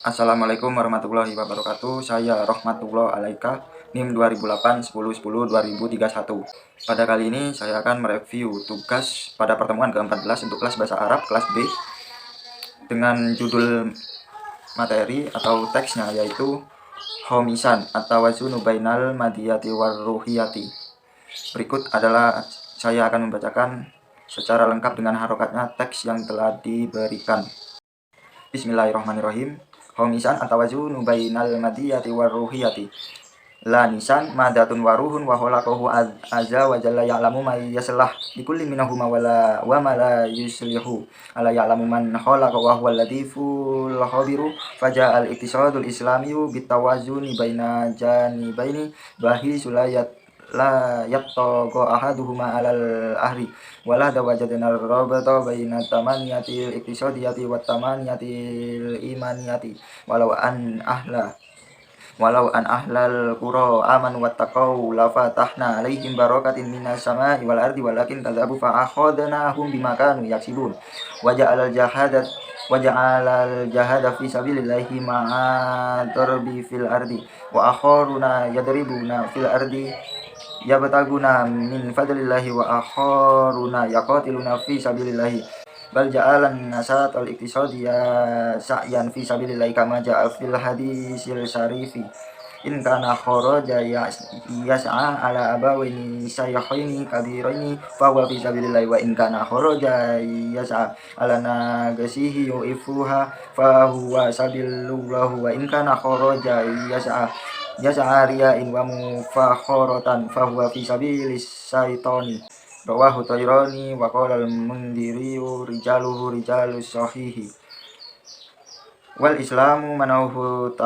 Assalamualaikum warahmatullahi wabarakatuh. Saya Rohmatullah Alaika, NIM 2008 10 10 2031. Pada kali ini saya akan mereview tugas pada pertemuan ke-14 untuk kelas bahasa Arab kelas B dengan judul materi atau teksnya yaitu Homisan atau wazunu bainal madiyati warruhiyati. Berikut adalah saya akan membacakan secara lengkap dengan harokatnya teks yang telah diberikan. Bismillahirrahmanirrahim. Homisan atawazunu bainal madiyati warruhiyati. Lanisan madatun waruhun wa khalaqahu azza wa jalla ya'lamu ma yaslah likulli minhuma wala wa ma la yuslihu ala ya'lamu man khalaqa wa huwal latiful khabiru faja'al iktisadul islamiyyu bitawazuni baina janibaini bahi sulayat la yattaqa ahaduhuma alal ahri wala dawajadna rabata baina tamaniyatil iktisadiyati wat tamaniyatil imaniyati walau an ahlal qura amanu wattaqau la fatahna alaihim barakatin minas samai wal ardi walakin kadzabu fa akhadnahum bima kanu yaksibun waja'alal jahada fi sabilillahi ma'a darbi fil ardi wa akharuna yadribuna fil ardi yabtaguna min fadlillahi wa akharuna yaqatiluna fi sabilillahi bal ja'alan nasat al-iqtisadiyya sa'yan fi sabilillahi kama ja'a fil hadisil syarifi in kana kharaja yas'a ala abawaini sayyahaini kabiraini fa huwa fi sabilillahi wa in kana kharaja yas'a ala nagasihi yu'ifuha fa huwa sabilullahu wa in kana kharaja yas'a riya'in wa mufakharatan fa huwa fi sabilis syaitani. Rawahu Tayrani wa qala al-Mundhiri rijalus sahihi. Wal islamu manahu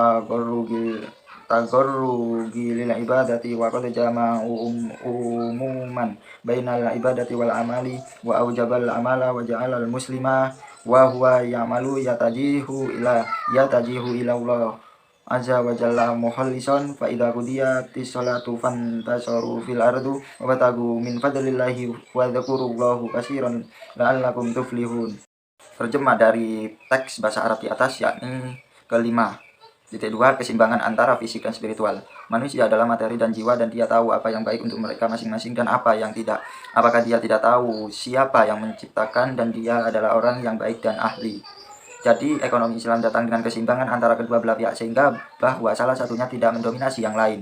tagarrugi lil ibadati wa qad jama'u umuman bainal ibadati wal amali wa aujabal amala wa ja'alal muslima wa huwa ya'malu yatajihu ila Allah azza wa jalla muhallisan fa idza qudiyatis salatu fantasaru fil ardu wa batagu min fadlillahi wa dzkurullaha katsiran la'allakum tuflihun. Terjemah dari teks bahasa Arab di atas yakni kelima. Titik 2. Keseimbangan antara fisik dan spiritual. Manusia adalah materi dan jiwa dan dia tahu apa yang baik untuk mereka masing-masing dan apa yang tidak. Apakah dia tidak tahu siapa yang menciptakan dan dia adalah orang yang baik dan ahli. Jadi ekonomi Islam datang dengan keseimbangan antara kedua belah pihak sehingga bahwa salah satunya tidak mendominasi yang lain.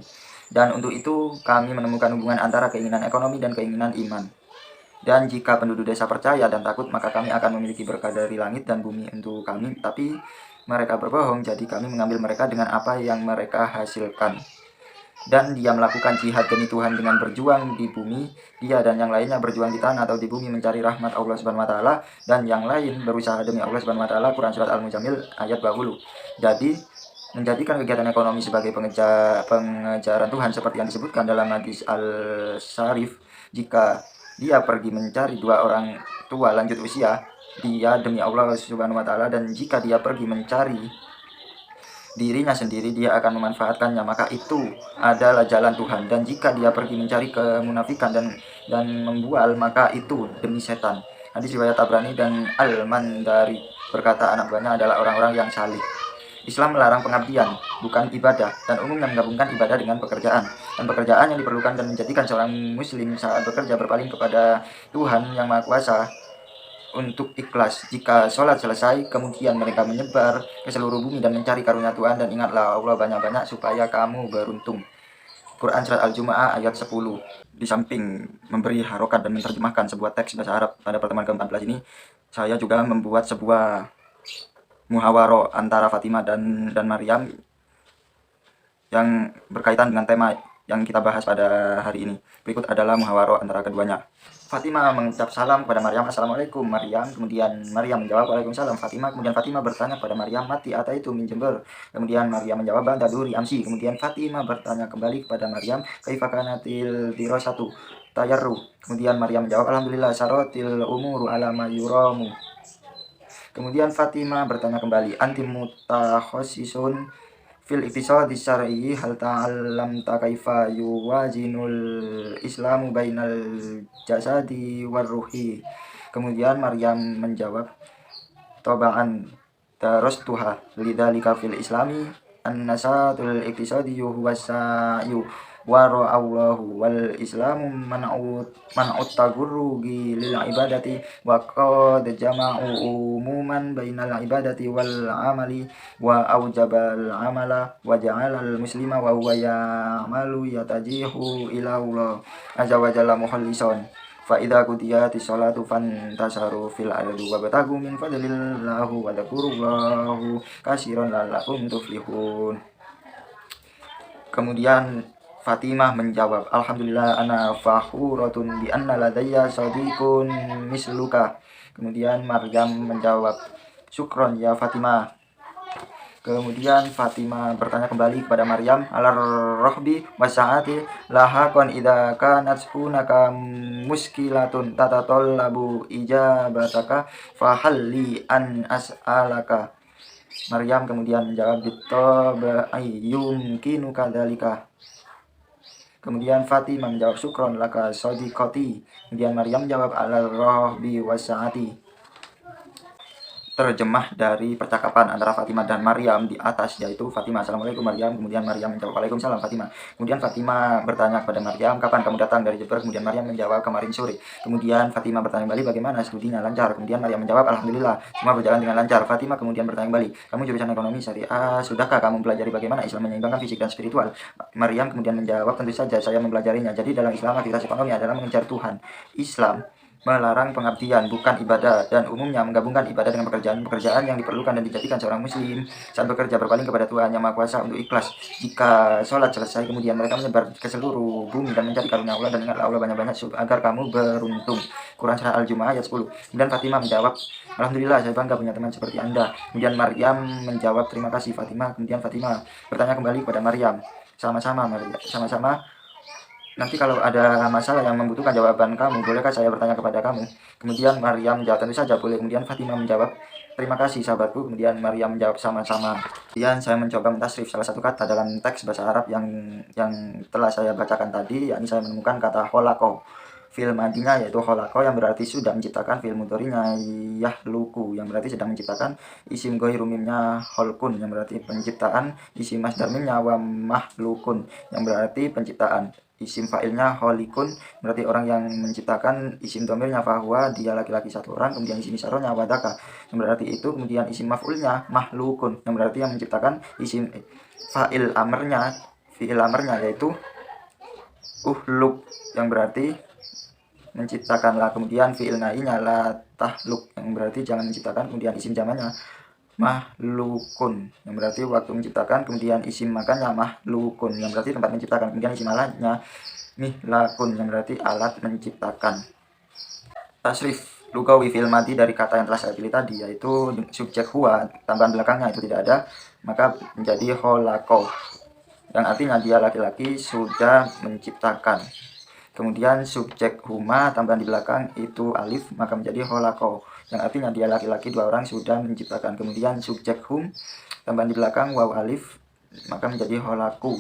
Dan untuk itu kami menemukan hubungan antara keinginan ekonomi dan keinginan iman. Dan jika penduduk desa percaya dan takut maka kami akan memiliki berkah dari langit dan bumi untuk kami. Tapi mereka berbohong jadi kami mengambil mereka dengan apa yang mereka hasilkan. Dan dia melakukan jihad demi Tuhan dengan berjuang di bumi. Dia dan yang lainnya berjuang di tanah atau di bumi mencari rahmat Allah Subhanahu wa taala dan yang lain berusaha demi Allah Subhanahu wa taala. Quran surat Al-Muzammil ayat 20. Jadi menjadikan kegiatan ekonomi sebagai pengejaran Tuhan seperti yang disebutkan dalam hadis Al-Syarif. Jika dia pergi mencari dua orang tua lanjut usia, dia demi Allah Subhanahu wa taala, dan jika dia pergi mencari dirinya sendiri dia akan memanfaatkannya, maka itu adalah jalan Tuhan. Dan jika dia pergi mencari kemunafikan dan membual, maka itu demi setan. Hadis riwayat Tabrani dan Al-Mandari. Berkata anak buahnya adalah orang-orang yang salih. Islam melarang pengabdian, bukan ibadah, dan umumnya menggabungkan ibadah dengan pekerjaan. Dan pekerjaan yang diperlukan dan menjadikan seorang muslim saat bekerja berpaling kepada Tuhan yang Maha Kuasa untuk ikhlas. Jika sholat selesai, kemudian mereka menyebar ke seluruh bumi dan mencari karunia Tuhan, dan ingatlah Allah banyak-banyak supaya kamu beruntung. Quran surat Al-Jumu'ah ayat 10. Di samping memberi harokat dan menerjemahkan sebuah teks bahasa Arab pada pertemuan ke-14 ini, saya juga membuat sebuah muhawaro antara Fatimah dan Maryam yang berkaitan dengan tema yang kita bahas pada hari ini. Berikut adalah muhawaro antara keduanya. Fatimah mengucap salam kepada Maryam, Assalamualaikum Maryam. Kemudian Maryam menjawab, Waalaikumsalam Fatimah. Kemudian Fatimah bertanya kepada Maryam, mati atau itu min Jember. Kemudian Maryam menjawab, banta duri amsi. Kemudian Fatimah bertanya kembali kepada Maryam, kaifa kanatil dirasatu tayarru. Kemudian Maryam menjawab, alhamdulillah sarotil umuru ala ma yuramu. Kemudian Fatimah bertanya kembali, anti mutakhasisun fil iktisadi syar'i hal ta'allamta kaifa yuwazinul islamu bainal jasadi war ruhi. Kemudian Maryam menjawab, tobaan darastuha lidzalika fil islami an-nasatul iqtisadiyyu huwa sa'yu wa ra'allahu wal islamu man'ut tagurrugi lil ibadati wa qad jama'u umuman bainal ibadati wal amali wa aujabal amala wa ja'alal muslima wa huwa ya'malu yatajihu ila Allah azza wa jalla mukhlishan fa idza qudiyatis sholatu fantasaru fil ardi wabtagu min fadlillah wa dzkurullaha katsiran la'allakum tuflihun. Kemudian Fatimah menjawab, alhamdulillah ana fakhuratun bi anna ladayya sadiqun misluka. Kemudian Maryam menjawab, syukron ya Fatimah. Kemudian Fatimah bertanya kembali kepada Maryam, alar rohbi wasaati lahakon idza kanat hunaka muskilatun tatatallabu ijabataka fahalli an as'alaka. Maryam kemudian menjawab, bitabai yumkinu kadzalika. Kemudian Fatimah menjawab, syukron laka sadiqati. Kemudian Maryam menjawab, alar rohbi wasaati. Terjemah dari percakapan antara Fatimah dan Maryam di atas, yaitu Fatimah, assalamualaikum Maryam. Kemudian Maryam menjawab, waalaikumsalam Fatimah. Kemudian Fatimah bertanya kepada Maryam, kapan kamu datang dari Jember? Kemudian Maryam menjawab, kemarin sore. Kemudian Fatimah bertanya kembali, bagaimana studinya, lancar? Kemudian Maryam menjawab, alhamdulillah semua berjalan dengan lancar. Fatimah kemudian bertanya kembali, kamu jurusan ekonomi syariah, sudahkah kamu mempelajari bagaimana Islam menyeimbangkan fisik dan spiritual? Maryam kemudian menjawab, tentu saja saya mempelajarinya. Jadi dalam Islam aktivitas ekonomi adalah mengejar Tuhan. Islam melarang pengabdian, bukan ibadah, dan umumnya menggabungkan ibadah dengan pekerjaan yang diperlukan dan dijadikan seorang muslim saat bekerja berpaling kepada Tuhan Yang Maha Kuasa untuk ikhlas. Jika sholat selesai, kemudian mereka menyebar ke seluruh bumi dan mencari karunia Allah, dan ingatlah Allah banyak-banyak agar kamu beruntung. Quran Surah Al-Jumu'ah ayat 10. Kemudian Fatimah menjawab, alhamdulillah saya bangga punya teman seperti Anda. Kemudian Maryam menjawab, terima kasih Fatimah. Kemudian Fatimah bertanya kembali kepada Maryam, sama-sama nanti kalau ada masalah yang membutuhkan jawaban kamu, bolehkah saya bertanya kepada kamu? Kemudian Maryam menjawab, tentu saja boleh. Kemudian Fatimah menjawab, terima kasih sahabatku. Kemudian Maryam menjawab, sama-sama. Kemudian saya mencoba mentasrif salah satu kata dalam teks bahasa Arab yang telah saya bacakan tadi, yakni saya menemukan kata kholaqa fil madinya, yaitu kholaqa yang berarti sudah menciptakan, fil mudhari'nya yahluku yang berarti sedang menciptakan, isim ghairu mimnya kholqun yang berarti penciptaan, isim masdar mimnya wa mahlukun yang berarti penciptaan, isim fa'ilnya kholikun berarti orang yang menciptakan, isim domirnya fahuwa dia laki-laki satu orang, kemudian isim isarohnya wadaka yang berarti itu, kemudian isim maf'ulnya mahlukun yang berarti yang menciptakan, isim fi'il amarnya yaitu uhluk yang berarti menciptakanlah, kemudian fi'il na'inya la tahluk yang berarti jangan menciptakan, kemudian isim zamannya mahlukun yang berarti waktu menciptakan, kemudian isim makannya mahlukun yang berarti tempat menciptakan, kemudian isim alatnya mihlakun yang berarti alat menciptakan. Tasrif lugawi fil madi dari kata yang telah saya pilih tadi, yaitu subjek huwa tambahan belakangnya itu tidak ada, maka menjadi kholaqo yang artinya dia laki-laki sudah menciptakan. Kemudian subjek huma tambahan di belakang itu alif, maka menjadi kholaqo yang artinya dia laki-laki dua orang sudah menciptakan. Kemudian subjek hum tambahan di belakang waw alif, maka menjadi kholaqu,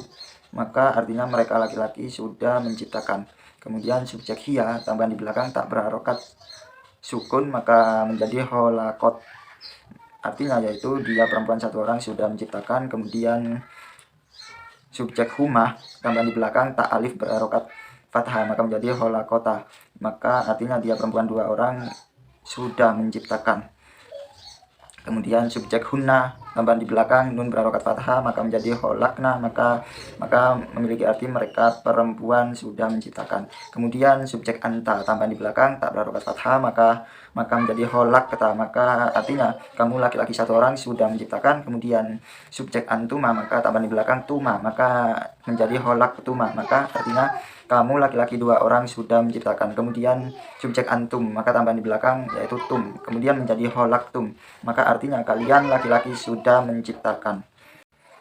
maka artinya mereka laki-laki sudah menciptakan. Kemudian subjek hiya tambahan di belakang tak berharokat sukun, maka menjadi kholaqot, artinya yaitu dia perempuan satu orang sudah menciptakan. Kemudian subjek huma tambahan di belakang tak alif berharokat fathah, maka menjadi kholaqota, maka artinya dia perempuan dua orang sudah menciptakan. Kemudian subjek hunna tambahan di belakang nun berharokat fathah, maka menjadi kholaqna, maka memiliki arti mereka perempuan sudah menciptakan. Kemudian subjek anta tambahan di belakang tak berharokat fathah, maka menjadi kholaqta, maka artinya kamu laki-laki satu orang sudah menciptakan. Kemudian subjek antuma maka tambahan di belakang tuma, maka menjadi kholaqtuma, maka artinya kamu laki-laki dua orang sudah menciptakan. Kemudian subjek antum maka tambahan di belakang yaitu tum, kemudian menjadi kholaqtum, maka artinya kalian laki-laki sudah menciptakan.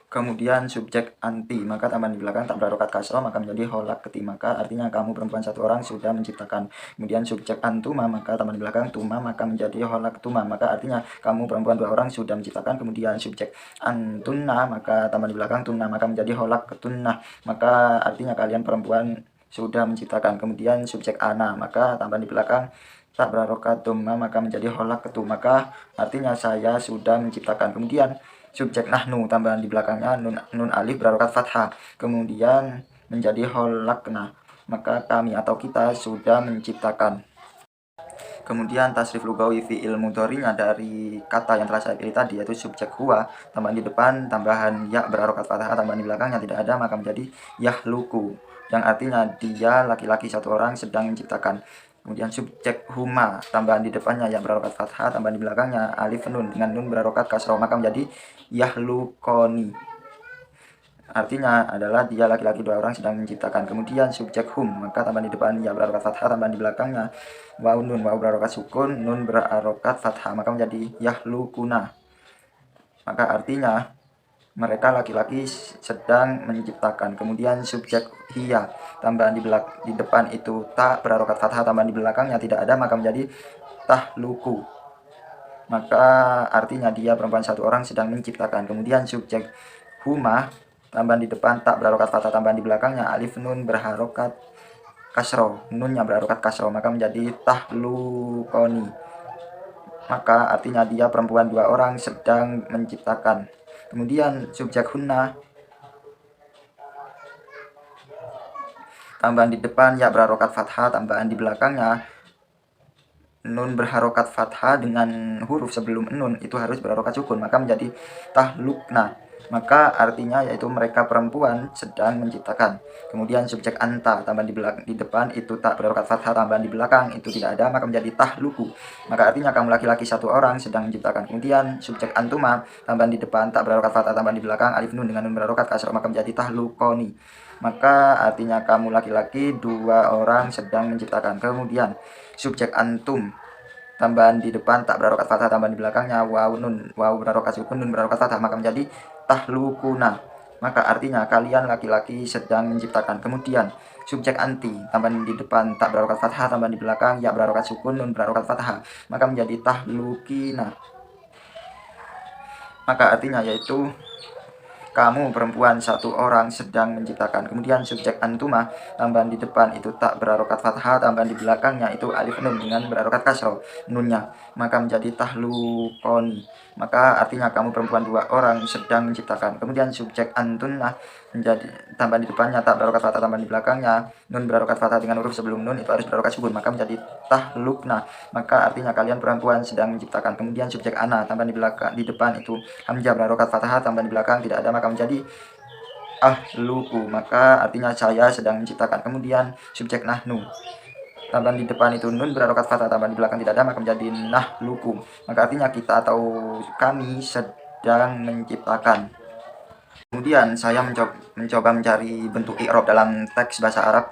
Kemudian subjek anti maka tambahan di belakang tak berharokat kasroh, maka menjadi kholaqti, maka artinya kamu perempuan satu orang sudah menciptakan. Kemudian subjek antuma maka tambahan di belakang tuma, maka menjadi kholaqtuma, maka artinya kamu perempuan dua orang sudah menciptakan. Kemudian subjek antunna maka tambahan di belakang tunna, maka menjadi kholaqtunna, maka artinya kalian perempuan sudah menciptakan. Kemudian subjek ana maka tambahan di belakang tak berokat dhamma maka menjadi halaqtu, maka artinya saya sudah menciptakan. Kemudian subjek nahnu tambahan di belakangnya nun alif berokat fathah, kemudian menjadi halaqna, maka kami atau kita sudah menciptakan. Kemudian tasrif lugawi fi'il mudhari'nya dari kata yang telah saya pilih tadi, yaitu subjek huwa tambahan di depan tambahan ya berokat fathah tambahan di belakangnya tidak ada, maka menjadi yahluku, yang artinya dia laki-laki satu orang sedang menciptakan. Kemudian subjek huma tambahan di depannya ya berokat fathah tambahan di belakangnya alif nun dengan nun berokat kasroh, maka menjadi yahlukoni, artinya adalah dia laki-laki dua orang sedang menciptakan. Kemudian subjek hum maka tambahan di depan ya berokat fathah tambahan di belakangnya waw nun, waw berokat sukun nun berokat fathah, maka menjadi yahlukuna, maka artinya mereka laki-laki sedang menciptakan. Kemudian subjek hiya tambahan di depan itu tak berokat fathah tambahan di belakangnya tidak ada, maka menjadi tahluku, maka artinya dia perempuan satu orang sedang menciptakan. Kemudian subjek huma tambahan di depan tak berokat fathah tambahan di belakangnya alif nun berharokat kasro, nunnya berokat kasro, maka menjadi tahlukoni, maka artinya dia perempuan dua orang sedang menciptakan. Kemudian subjek hunna tambahan di depan ya berokat fathah tambahan di belakangnya nun berharokat fathah dengan huruf sebelum nun itu harus berokat sukun, maka menjadi tahlukna, maka artinya yaitu mereka perempuan sedang menciptakan. Kemudian subjek anta tambahan di depan itu tak berokat fathah tambahan di belakang itu tidak ada, maka menjadi tahluku, maka artinya kamu laki-laki satu orang sedang menciptakan. Kemudian subjek antuma tambahan di depan tak berokat fathah tambahan di belakang alif nun dengan nun berokat kasroh, maka menjadi tahlukoni, maka artinya kamu laki-laki dua orang sedang menciptakan. Kemudian subjek antum tambahan di depan tak berokat fathah tambahan di belakangnya waw nun, waw berokat sukun nun berokat fathah, maka menjadi tahlukuna, maka artinya kalian laki-laki sedang menciptakan. Kemudian subjek anti tambahan di depan tak berokat fathah tambahan di belakang ya berokat sukun nun berokat fathah, maka menjadi tahlukina, maka artinya yaitu kamu perempuan satu orang sedang menciptakan. Kemudian subjek antuma tambahan di depan itu tak berokat fathah tambahan di belakangnya itu alif nun dengan berokat kasroh nunnya, maka menjadi tahlukoni, maka artinya kamu perempuan dua orang sedang menciptakan. Kemudian subjek antunna menjadi tambahan di depannya tak berokat fathah tambahan di belakangnya nun berokat fathah dengan huruf sebelum nun itu harus berokat sukun, maka menjadi tahlukna, maka artinya kalian perempuan sedang menciptakan. Kemudian subjek ana tambahan di belakang di depan itu hamzah berokat fathah tambahan di belakang tidak ada, maka menjadi ahluku, maka artinya saya sedang menciptakan. Kemudian subjek nahnu tambahan di depan itu nun berokat fathah tambahan di belakang tidak ada, maka menjadi nahluku, maka artinya kita atau kami sedang menciptakan. Kemudian saya mencoba mencari bentuk i'rab dalam teks bahasa Arab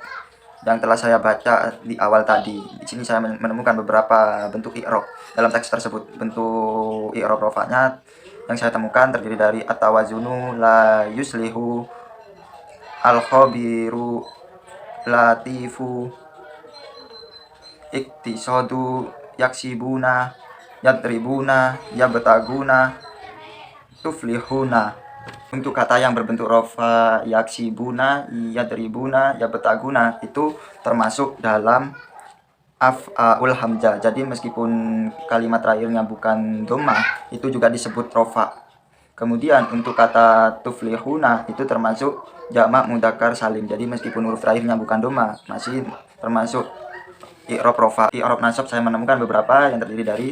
yang telah saya baca di awal tadi. Di sini saya menemukan beberapa bentuk i'rab dalam teks tersebut. Bentuk i'rab rofa'nya yang saya temukan terdiri dari at-tawazunu la yuslihu, al-khabiru latifu, iktisadu yaksibuna, yadribuna, yabtaguna, tuflihuna. Untuk kata yang berbentuk rofa yaksibuna, yadribuna, yabtaguna itu termasuk dalam af'aul hamzah. Jadi meskipun kalimat terakhirnya bukan dhammah itu juga disebut rofa. Kemudian untuk kata tuflihuna itu termasuk jamak mudzakkar salim. Jadi meskipun huruf terakhirnya bukan dhammah masih termasuk i'rab rofa. I'rab nasab saya menemukan beberapa yang terdiri dari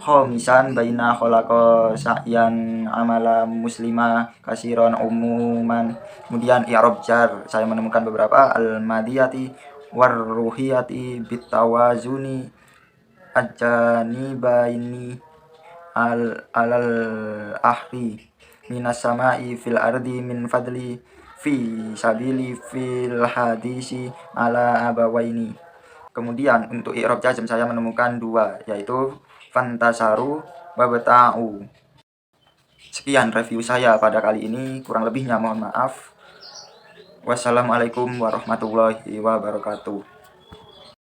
khomisan baina kholaqa sa'yan amala muslima kasiron umuman. Kemudian i'rab jar saya menemukan beberapa al-madiyati warruhiyati bitawazuni ajanibaini alal ahri minas samai fil ardi min fadli fi sabili fil hadisi ala abawaini. Kemudian untuk i'rab jazm saya menemukan dua, yaitu fantasaru wabta'u. Sekian review saya pada kali ini, kurang lebihnya mohon maaf. Wassalamualaikum warahmatullahi wabarakatuh.